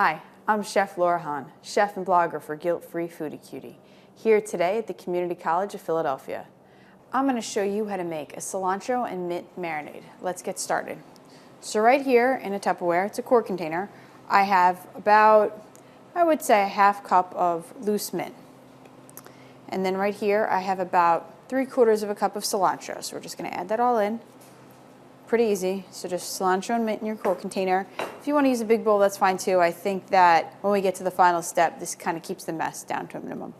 Hi, I'm Chef Laura Hahn, chef and blogger for Guilt-Free Foodie Cutie, here today at the Community College of Philadelphia. I'm going to show you how to make a cilantro and mint marinade. Let's get started. So right here in a Tupperware, it's a quart container, I have about, I would say, a half cup of loose mint. And then right here I have about 3/4 of a cup of cilantro. So we're just going to add that all in. Pretty easy. So just cilantro and mint in your quart container. If you want to use a big bowl, that's fine too. I think that when we get to the final step, this kind of keeps the mess down to a minimum.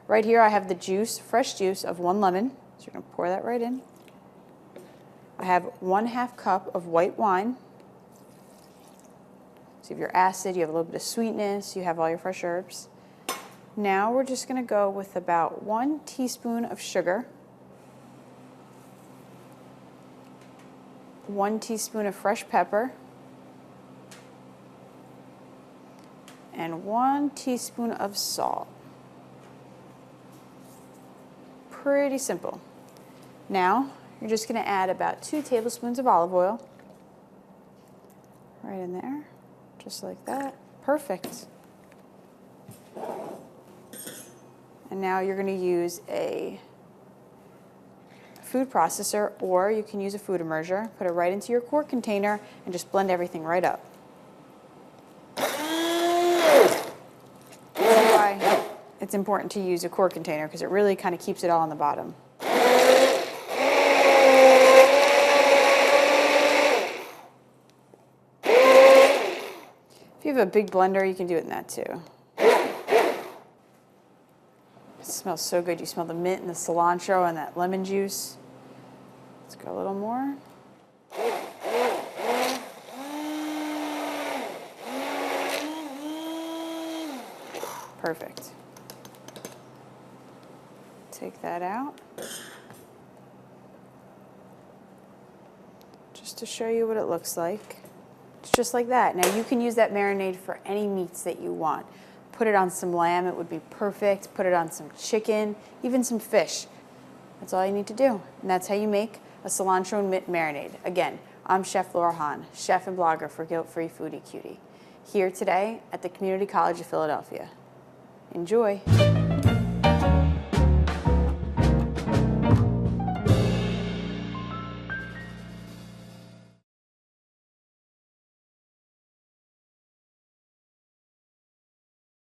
Right here I have the juice, fresh juice of 1 lemon. So you're going to pour that right in. I have 1/2 cup of white wine. So you have your acid, you have a little bit of sweetness, you have all your fresh herbs. Now we're just going to go with about 1 teaspoon of sugar, 1 teaspoon of fresh pepper, and 1 teaspoon of salt. Pretty simple. Now you're just going to add about 2 tablespoons of olive oil right in there, just like that. Perfect. And now you're going to use a food processor, or you can use a food immerser. Put it right into your quart container and just blend everything right up. That's why it's important to use a quart container, because it really kind of keeps it all on the bottom. If you have a big blender, you can do it in that too. It smells so good. You smell the mint and the cilantro and that lemon juice. Let's go a little more. Perfect. Take that out. Just to show you what it looks like. It's just like that. Now you can use that marinade for any meats that you want. Put it on some lamb, it would be perfect. Put it on some chicken, even some fish. That's all you need to do. And that's how you make a cilantro and mint marinade. Again, I'm Chef Laura Hahn, chef and blogger for Guilt-Free Foodie Cutie, here today at the Community College of Philadelphia. Enjoy.